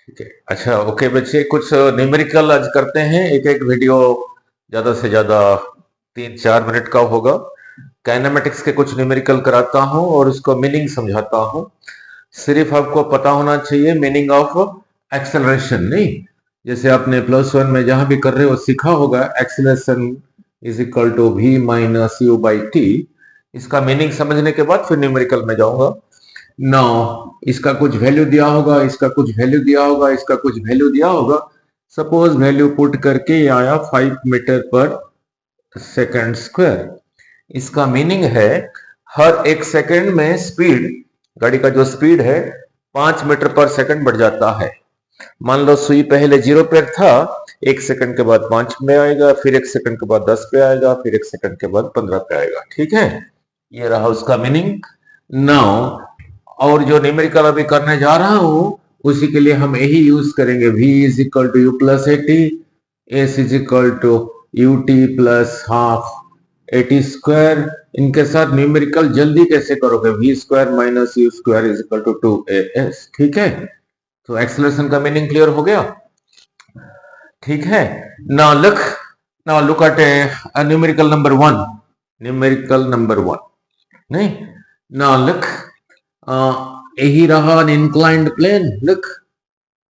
ठीक है, अच्छा ओके बच्चे, कुछ न्यूमेरिकल आज करते हैं। एक एक वीडियो ज्यादा से ज्यादा 3-4 मिनट का होगा। काइनेमेटिक्स के कुछ न्यूमेरिकल कराता हूं और उसको मीनिंग समझाता हूं। सिर्फ आपको पता होना चाहिए मीनिंग ऑफ एक्सेलरेशन, नहीं जैसे आपने +1 में जहां भी कर रहे हो सीखा होगा, acceleration is equal to v minus u by t. इसका मीनिंग समझने के बाद फिर न्यूमेरिकल में जाऊंगा। नौ, इसका कुछ वैल्यू दिया होगा, इसका कुछ वैल्यू दिया होगा, इसका कुछ वैल्यू दिया होगा। सपोज वैल्यू पुट करके ये आया 5 मीटर पर सेकंड स्क्वायर। इसका मीनिंग है हर 1 सेकंड में स्पीड, गाड़ी का जो स्पीड है 5 मीटर पर सेकंड बढ़ जाता है। मान लो सुई पहले 0 पर था, 1 सेकंड के बाद 5 में आएगा, फिर 1 सेकंड के बाद 10 पे आएगा, फिर 1 सेकंड के बाद 15 पे आएगा। ठीक है, ये रहा उसका मीनिंग। नाउ और जो न्यूमेरिकल अभी करने जा रहा हूं उसी के लिए हम यही यूज करेंगे, v is equal to u plus a t, s is equal to u t plus half a t square. इनके साथ न्यूमेरिकल जल्दी कैसे करोगे, v square minus u square is equal to 2as। ठीक है, तो एक्सेलरेशन का मीनिंग क्लियर हो गया। ठीक है, now look at numerical number 1। Numerical number 1 नहीं, नाउ लुक, यही रहा इनक्लाइंड प्लेन। लुक,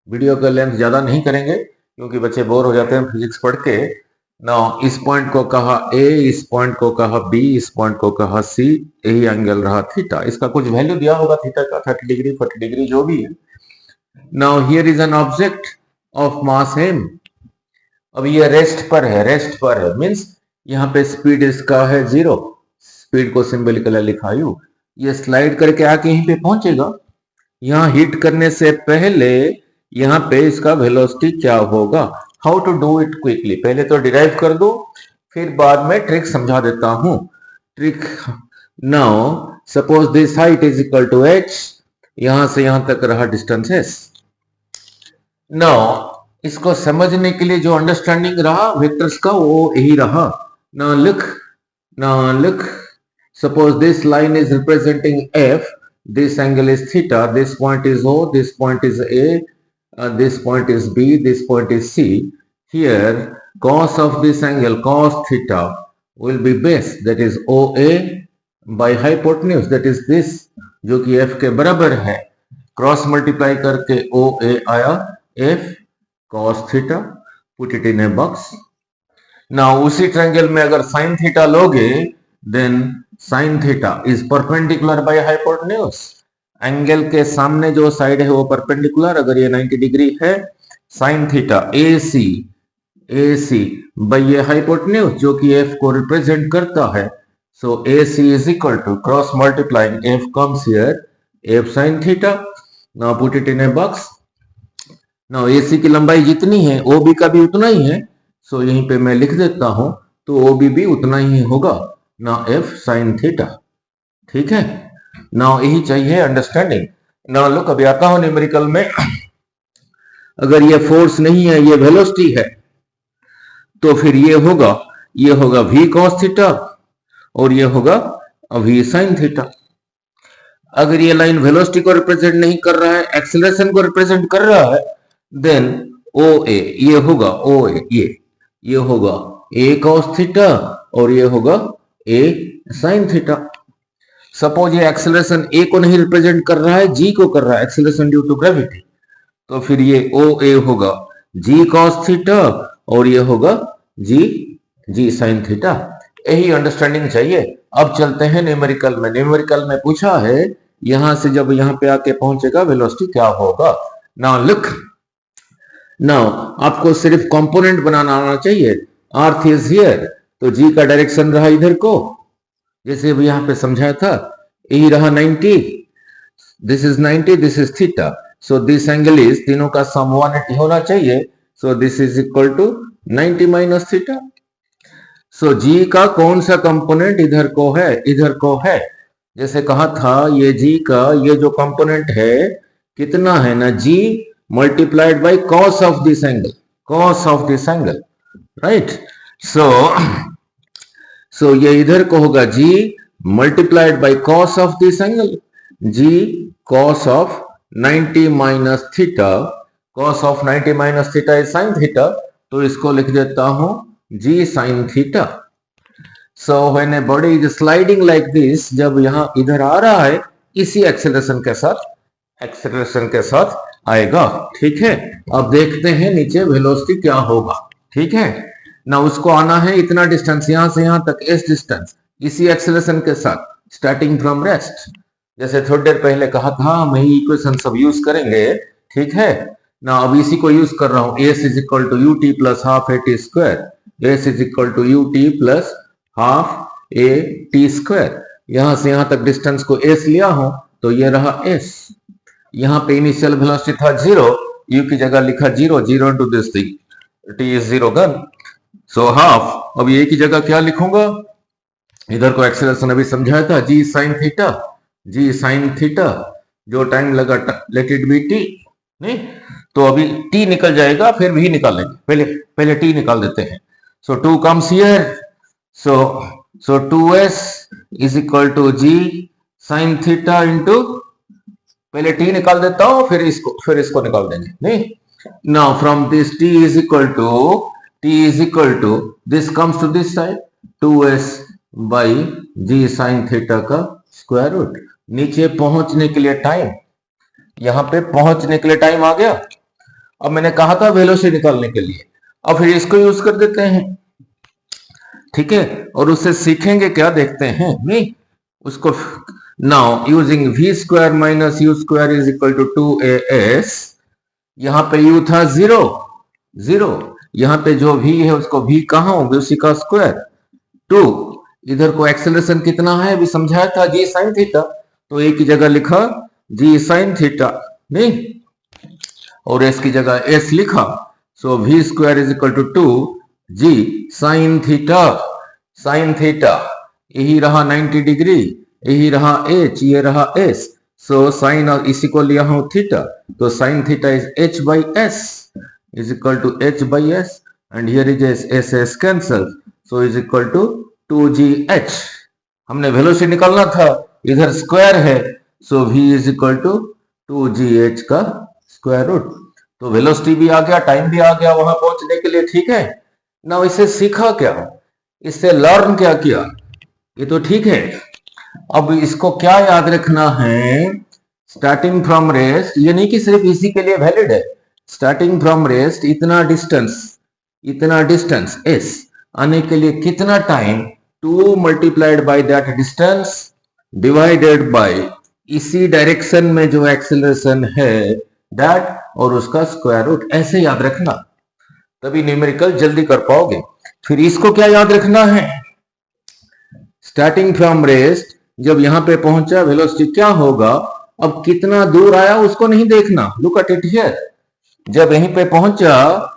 वीडियो का लेंथ ज्यादा नहीं करेंगे क्योंकि बच्चे बोर हो जाते हैं फिजिक्स पढ़ के। नाउ इस पॉइंट को कहा ए, इस पॉइंट को कहा बी, इस पॉइंट को कहा सी, यही एंगल रहा थीटा। इसका कुछ वैल्यू दिया होगा थीटा का, 30 डिग्री 40 डिग्री जो भी है। Now here is an object of mass m। अब ये रेस्ट पर है, रेस्ट पर है मींस यहाँ पे स्पीड इसका है 0, स्पीड को सिंबलिकली लिखा यू। ये स्लाइड करके आके यहीं पे पहुंचेगा। यहाँ हिट करने से पहले यहाँ पे इसका वेलोसिटी क्या होगा, how to do it quickly. पहले तो डिराइव कर दो, फिर बाद में ट्रिक समझा देता हूं। Trick, now suppose this height is equal to h, यहां से यहां तक रहा डिस्टेंस s। नाउ इसको समझने के लिए जो अंडरस्टैंडिंग रहा वेक्टर्स का वो यही रहा। Now look, suppose this line is representing f, this angle is theta, this point is o, this point is a, this point is b, this point is c. Here cos of this angle, cos theta, will be base, that is oa by hypotenuse, that is this, जो कि f के बराबर है। Cross multiply करके oa आया f cos theta, put it in a box. Now उसी triangle में अगर sin theta लोगे, then sin theta is perpendicular by hypotenuse। Angle के सामने जो साइड है वो परपेंडिकुलर, अगर ये 90 डिग्री है, sin theta AC by ये हाइपोटेन्यूज जो कि f को रिप्रेजेंट करता है। सो AC is equal to cross multiplying f comes here, f sin theta। now put it in a box। now AC की लंबाई जितनी है OB का भी उतना ही है, सो यहीं पे मैं लिख देता हूं, तो OB भी उतना ही होगा ना f sin थीटा। ठीक है, ना यही चाहिए अंडरस्टैंडिंग। ना लो कभी आता हूं न्यूमेरिकल में, अगर ये फोर्स नहीं है ये वेलोसिटी है, तो फिर ये होगा v cos थीटा और ये होगा v sin थीटा। अगर ये लाइन वेलोसिटी को रिप्रेजेंट नहीं कर रहा है, एक्सेलरेशन को रिप्रेजेंट कर रहा है, देन OA ये होगा OA, ये होगा a cos थीटा और ये होगा a sin थीटा। सपोज ये एक्सेलरेशन a को नहीं रिप्रेजेंट कर रहा है, g को कर रहा है, एक्सेलरेशन ड्यू टू ग्रेविटी, तो फिर ये OA होगा g cos थीटा और ये होगा g sin थीटा। यही अंडरस्टैंडिंग चाहिए। अब चलते हैं न्यूमेरिकल में। न्यूमेरिकल में पूछा है यहां से जब यहां पे आके पहुंचेगा वेलोसिटी क्या होगा। नाउ लुक, नाउ आपको सिर्फ कंपोनेंट बनाना आना चाहिए। अर्थ इज हियर, तो जी का डायरेक्शन रहा इधर को, जैसे अभी यहां पे समझाया था, यही रहा 90, this is 90, this is theta, so this angle is, तीनों का सम 180 होना चाहिए, so this is equal to 90 minus theta. So g का कौन सा कंपोनेंट इधर को है, जैसे कहा था ये जी का ये जो कंपोनेंट है कितना है ना, जी multiplied by cos of this angle, right? so ये इधर को होगा g multiplied by cos of this angle, g cos of 90 minus theta cos of 90 minus theta is sin theta, तो इसको लिख देता हूं g sin theta. So when a body is sliding like this, जब यहां इधर आ रहा है इसी एक्सेलरेशन के साथ आएगा. ठीक है, अब देखते हैं नीचे वेलोसिटी क्या होगा. ठीक है ना, उसको आना है इतना डिस्टेंस, यहां से यहां तक एस डिस्टेंस इसी एक्सेलरेशन के साथ स्टार्टिंग फ्रॉम रेस्ट. जैसे थोड़ी देर पहले कहा था हम यही इक्वेशन सब यूज करेंगे. ठीक है ना, अब इसी को यूज कर रहा हूं. S is equal to u t plus half a t square. S is equal to u t plus half a t square. यहां से यहां तक डिस्टेंस को एस लिया हूं तो ये रहा एस. यहां पे इनिशियल वेलोसिटी था 0, यू की जगह लिखा 0 into this thing, T is 0 gun, so half. अब ये की जगह क्या लिखूंगा, इधर को एक्सेलरेशन अभी समझाया था, जी साइन थीटा, जो टाइम लगा लेट इट बी टी. नहीं तो अभी टी निकल जाएगा, फिर भी निकालेंगे, पहले टी निकाल देते हैं. So 2 comes here, so 2s is equal to g sine theta into, पहले टी निकाल देता हूं फिर इसको निकाल देंगे. नहीं now from this t is equal to this comes to this side 2s by g sine theta का स्क्वायर रूट. नीचे पहुंचने के लिए टाइम, यहां पे पहुंचने के लिए टाइम आ गया. अब मैंने कहा था वेलोसिटी निकालने के लिए, अब फिर इसको यूज कर देते हैं. ठीक है, और उससे सीखेंगे क्या देखते हैं. नहीं उसको now using v square minus u square is equal to 2as. यहां पे u था 0, यहां पे जो v है उसको v कहां होगी, उसी का स्क्वायर. 2 इधर को एक्सेलरेशन कितना है अभी समझाया था, g sin थीटा, तो a की जगह लिखा g sin थीटा. नहीं और s की जगह s लिखा. So v square is equal to 2 g sin theta. यही रहा 90 डिग्री, यही रहा h, ये रहा s. सो साइन और इसी को लिया हूं थीटा, तो sine theta is h by s is equal to h by s, and here is s cancel, so is equal to 2gh. हमने वेलोसिटी निकालना था, इधर स्क्वायर है, so v is equal to 2gh का square root. तो velocity भी आ गया, time भी आ गया वहां पहुंचने के लिए. ठीक है ना, इसे सीखा क्या, इससे लर्न क्या किया, ये तो ठीक है. अब इसको क्या याद रखना है, स्टार्टिंग फ्रॉम रेस्ट, ये नहीं कि सिर्फ इसी के लिए वैलिड है. स्टार्टिंग फ्रॉम रेस्ट इतना डिस्टेंस s आने के लिए कितना time, 2 multiplied by that distance divided by इसी डायरेक्शन में जो एक्सेलरेशन है दैट, और उसका स्क्वायर रूट. ऐसे याद रखना, तभी न्यूमेरिकल जल्दी कर पाओगे. फिर इसको क्या याद रखना है, स्टार्टिंग फ्रॉम रेस्ट जब यहां पे पहुंचा वेलोसिटी क्या होगा. अब कितना दूर आया उसको नहीं देखना, लुक एट इट हियर. जब यहीं पे पहुंचा,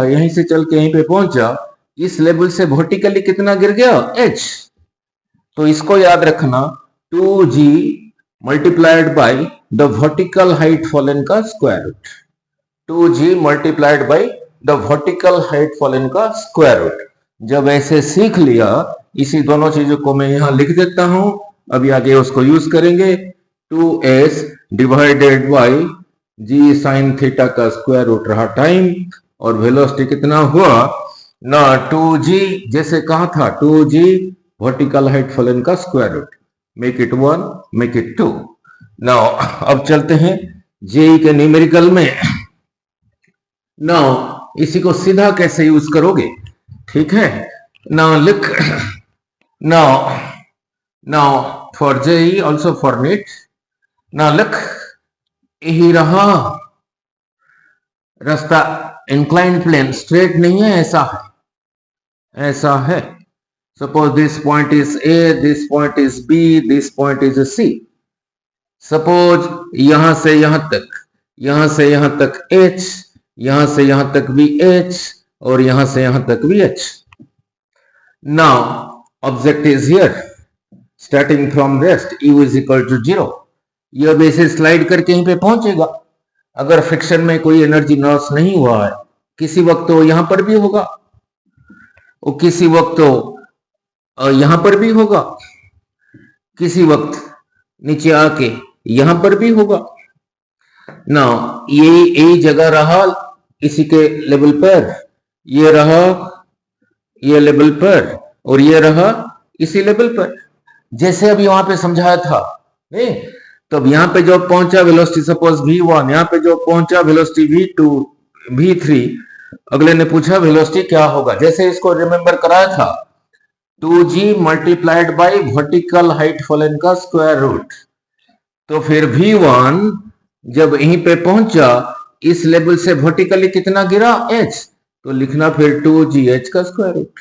यहीं से चल के यहीं पे पहुंचा, इस लेवल से वर्टिकली कितना गिर गया, h. तो इसको याद रखना, 2g multiplied by the vertical height fallen का square root. 2g multiplied by the vertical height fallen का स्क्वायर रूट. जब ऐसे सीख लिया, इसी दोनों चीजों को मैं यहां लिख देता हूं, अभी आगे उसको यूज करेंगे. 2s divided by g sine theta का स्क्वायर रूट रहा टाइम, और वेलोसिटी कितना हुआ ना, 2g जैसे कहा था, 2g वर्टिकल हाइट फलन का square root. Make it 1, make it 2. Now अब चलते हैं जेई के न्यूमेरिकल में. नाउ इसी को सीधा कैसे यूज करोगे, ठीक है. नाउ लिख, now for JEE also for NEET. Now लिख, यही रहा रास्ता, इंक्लाइंड प्लेन, स्ट्रेट नहीं है, ऐसा है. Suppose this point is A, this point is B, this point is C. Suppose यहां से यहां तक h, यहां से यहां तक भी h, और यहां से यहां तक भी h. Now object is here, starting from rest u is equal to 0. ये अब ऐसे स्लाइड करके यहीं पे पहुंचेगा. अगर फ्रिक्शन में कोई एनर्जी लॉस नहीं हुआ है, किसी वक्त तो यहां पर भी होगा, और किसी वक्त तो यहां पर भी होगा, किसी वक्त नीचे आके यहां पर भी होगा. ना ये जगह रहा इसी के लेवल पर, ये रहा ये लेवल पर, और ये रहा इसी लेवल पर, जैसे अभी वहां पे समझाया था नहीं। तो अब यहाँ पे जो पहुंचा वेलोसिटी सपोज v1, यहाँ पे जो पहुंचा वेलोसिटी v2, v3, अगले ने पूछा वेलोसिटी क्या होगा, जैसे इसको रिमेंबर कराया था 2g multiplied by vertical height fallen का स्क्वायर रूट। तो फिर v1 जब यहीं पे पहुंचा इस लेवल से वर्टिकली कितना गिरा h, तो लिखना फिर 2gh का स्क्वायर रूट।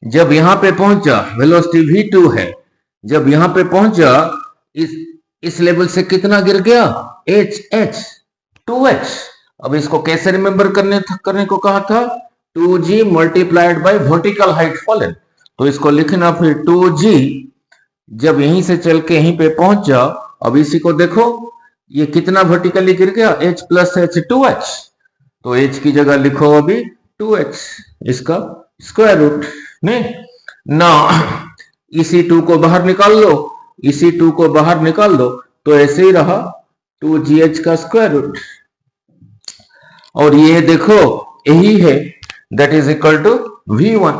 जब यहां पे पहुंचा वेलोसिटी v2 है, जब यहां पे पहुंचा इस लेवल से कितना गिर गया h 2h। अब इसको कैसे रिमेंबर करने को कहा था 2g multiplied by vertical height fallen. तो इसको लिखना फिर 2g, जब यहीं से चल के यहीं पे पहुंचा, अब इसी को देखो ये कितना वर्टिकली गिर गया h प्लस h 2h। तो h की जगह लिखो अभी 2h, इसका स्क्वायर रूट नहीं ना। इसी 2 को बाहर निकाल लो, इसी 2 को बाहर निकाल दो, तो ऐसे ही रहा 2gh का स्क्वायर रूट। और ये देखो यही है, that is equal to v1,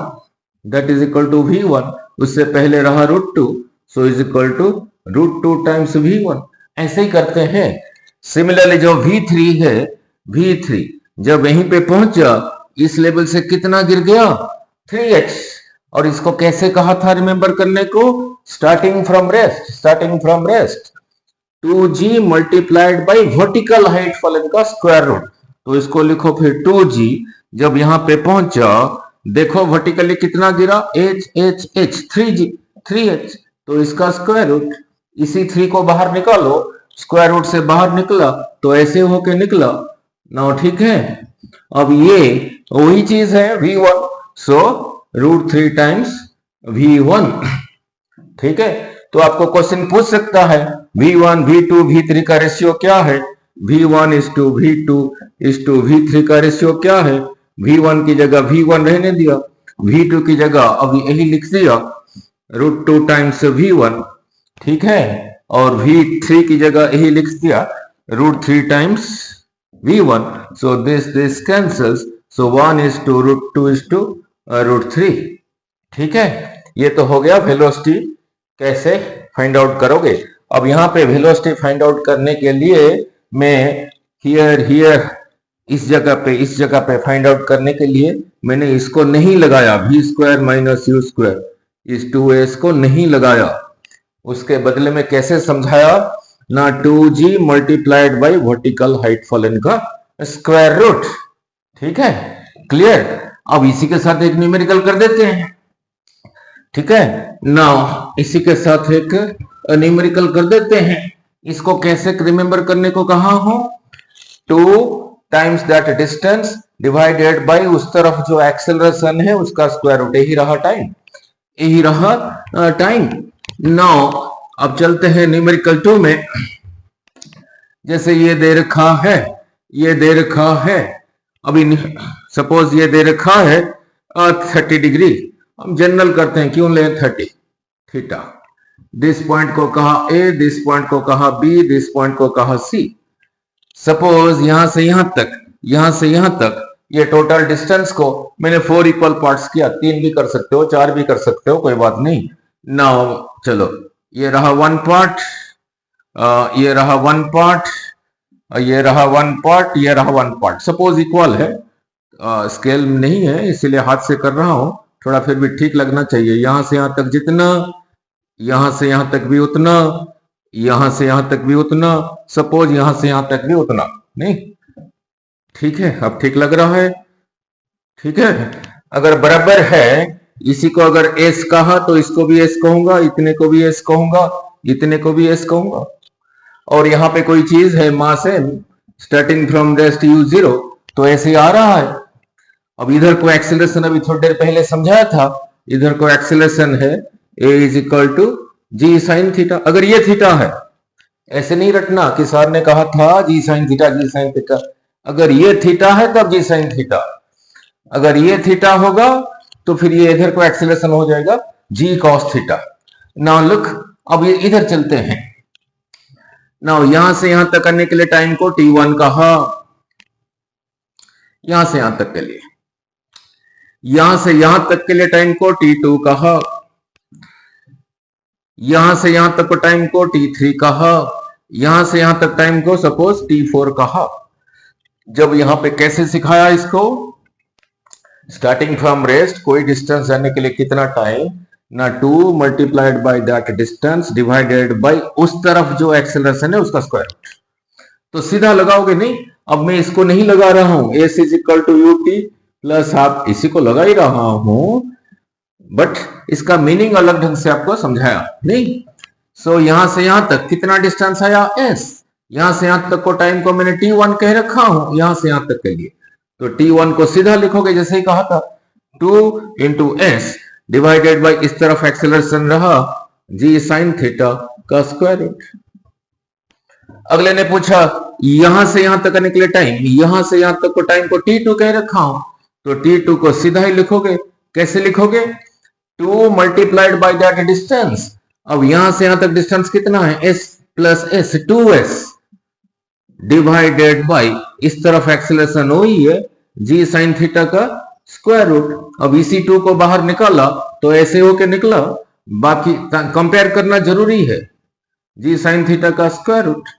that is equal to v1, उससे पहले रहा √2, so is equal to √2 times v1। ऐसे ही करते हैं। सिमिलरली जो v3 है, v3 जब यहीं पे पहुंचा इस लेवल से कितना गिर गया 3h, और इसको कैसे कहा था रिमेंबर करने को, starting from rest, starting from rest 2g multiplied by vertical height fallen का स्क्वायर रूट। तो इसको लिखो फिर 2g, जब यहां पे पहुंचा देखो वर्टिकली कितना गिरा h 3h, तो इसका स्क्वायर रूट, इसी 3 को बाहर निकालो, स्क्वायर रूट से बाहर निकला तो ऐसे होके निकला ना, ठीक है। अब ये वही चीज है v1, सो √3 टाइम्स v1, ठीक है। तो आपको क्वेश्चन पूछ सकता है v1 v2 v3 का रेशियो क्या है, v1 = v2 = v3 का रेशियो क्या है। v1 की जगह v1 रहने दिया, v2 की जगह अब यही लिख दिया √2 टाइम्स v1, ठीक है, और v3 की जगह यही लिख दिया √3 times v1। So this cancels, सो 1 = √2 √3, ठीक है। ये तो हो गया वेलोसिटी कैसे फाइंड आउट करोगे। अब यहाँ पे वेलोसिटी फाइंड आउट करने के लिए मैं हियर इस जगह पे फाइंड आउट करने के लिए मैंने इसको नहीं लगाया, v² - u², इस 2s को नहीं लगाया, उसके बदले में कैसे समझाया ना 2g multiplied by vertical height fallen का स्क्वायर रूट, ठीक है, क्लियर। अब इसी के साथ एक न्यूमेरिकल कर देते हैं, ठीक है। नाउ इसी के साथ एक न्यूमेरिकल कर देते हैं। इसको कैसे रिमेंबर करने को कहा हूं, 2 times that distance divided by उस तरफ जो एक्सेलरेशन है उसका स्क्वायर रूट, यही रहा टाइम, यही रहा टाइम। नाउ अब चलते हैं न्यूमेरिकल 2 में। जैसे ये दे रखा है, ये दे रखा है, अभी सपोज ये दे रखा है 30 डिग्री, हम जनरल करते हैं, क्यों लें 30 थीटा। दिस पॉइंट को कहा ए, दिस पॉइंट को कहा बी, दिस पॉइंट को कहा सी। सपोज यहां से यहां तक, यहां से यहां तक ये टोटल डिस्टेंस को मैंने 4 इक्वल पार्ट्स किया, 3 भी कर सकते हो, 4 भी कर सकते हो, कोई बात नहीं। नाउ चलो ये रहा 1 पार्ट, ये रहा 1 पार्ट, ये रहा 1 पार्ट, ये रहा 1 पार्ट। सपोज इक्वल है, स्केल नहीं है इसीलिए हाथ से कर रहा हूं, थोड़ा फिर भी ठीक लगना चाहिए। यहां से यहां तक जितना, यहां से यहां तक भी उतना, यहां से यहां तक भी उतना, सपोज यहां से यहां तक भी उतना, नहीं ठीक है, अब ठीक लग रहा है, ठीक है। अगर बराबर है, इसी को अगर एस कहा तो इसको भी एस कहूंगा, इतने को भी एस कहूंगा, इतने को भी एस कहूंगा। और यहाँ पे कोई चीज है मास है, स्टार्टिंग फ्रॉम रेस्ट u0, तो ऐसे आ रहा है। अब इधर को एक्सेलरेशन अभी थोड़ी देर पहले समझाया था, इधर को एक्सेलरेशन है a = g sin थीटा। अगर ये थीटा है, ऐसे नहीं रटना कि सर ने कहा था g sin theta, g sin theta. अगर ये थीटा है तब g sin थीटा, अगर ये थीटा होगा तो फिर ये इधर को एक्सेलरेशन हो जाएगा g cos theta. Now look, अब ये इधर चलते हैं, नाउ यहां से यहां तक करने के लिए टाइम को T1 कहा, यहां से यहां तक के लिए, यहां से यहां तक के लिए टाइम को T2 कहा, यहां से यहां तक को टाइम को T3 कहा, यहां से यहां तक टाइम को सपोज T4 कहा। जब यहां पे कैसे सिखाया इसको, स्टार्टिंग फ्रॉम रेस्ट, कोई डिस्टेंस जाने के लिए कितना टाइम, ना 2 multiplied by that distance divided by उस तरफ जो एक्सेलरेशन है उसका स्क्वायर रूट। तो सीधा लगाओगे नहीं, अब मैं इसको नहीं लगा रहा हूं, s is equal to u t plus, आप इसी को लगा ही रहा हूं, बट इसका मीनिंग अलग ढंग से आपको समझाया नहीं। सो यहां से यहां तक कितना डिस्टेंस आया एस, यहां से यहां तक को टाइम को मैंने T1 कह रखा हूं, यहां से यहां तक के लिए, तो T1 को सीधा लिखोगे जैसे ही कहा था, 2 इंटू एस डिवाइडेड बाई इस तरफ एक्सेलरेशन रहा जी साइन थीटा का स्क्वायर रूट। अगले ने पूछा यहां से यहां तक करने के लिए टाइम, यहां से यहां तक को टाइम को T2 कह रखा हूं, तो T2 को सीधा ही लिखोगे, कैसे लिखोगे, 2 मल्टीप्लाइड बाय दैट डिस्टेंस। अब यहां से यहां तक डिस्टेंस कितना है, s plus s, 2s divided bye इस तरफ एक्सेलरेशन हुई है जी साइन थीटा का स्क्वायर रूट। अब इसी 2 को बाहर निकाला तो ऐसे होके निकला, बाकी कंपेयर करना जरूरी है, जी साइन थीटा का स्क्वायर रूट।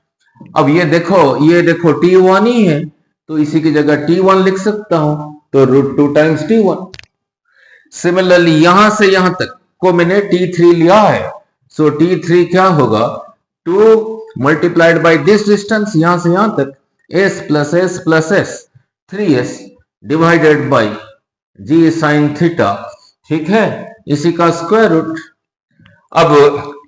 अब ये देखो T1 ही है, तो इसी की जगह T1 लिख सकता हूं, तो √2 टाइम्स T1। सिमिलरली यहां से यहां तक को मैंने T3 लिया है, सो T3 क्या होगा, 2 मल्टीप्लाइड बाय दिस डिस्टेंस यहां से यहां तक, s plus s 3s divided by g sine theta, ठीक है, इसी का स्क्वायर रूट। अब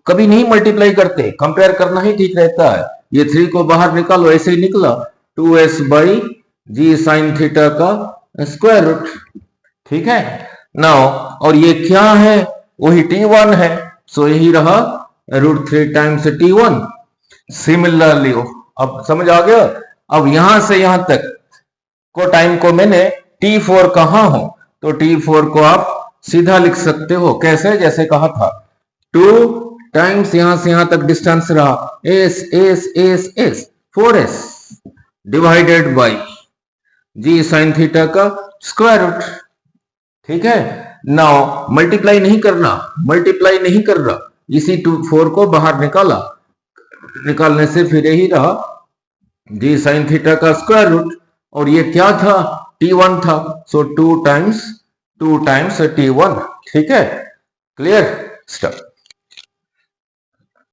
कभी नहीं मल्टीप्लाई करते, कंपेयर करना ही ठीक रहता है। ये 3 को बाहर निकालो, ऐसे ही निकला 2s by g sine theta का स्क्वायर रूट, ठीक है। नाउ और ये क्या है, वही T1 है, सो यही रहा √3 टाइम्स T1। सिमिलरली अब समझ आ गया। अब यहां से यहां तक को टाइम को मैंने T4 कहा हूं, तो T4 को आप सीधा लिख सकते हो, कैसे, जैसे कहा था, 2 टाइम्स यहां से यहां तक डिस्टेंस रहा s 4s divided by g sine theta का स्क्वायर रूट, ठीक है। नाउ मल्टीप्लाई नहीं कर रहा, इसी 4 को बाहर निकालने से फिर यही रहा जी साइन थीटा का स्क्वायर रूट, और ये क्या था, T1 था, सो 2 टाइम्स T1, ठीक है, क्लियर स्टफ।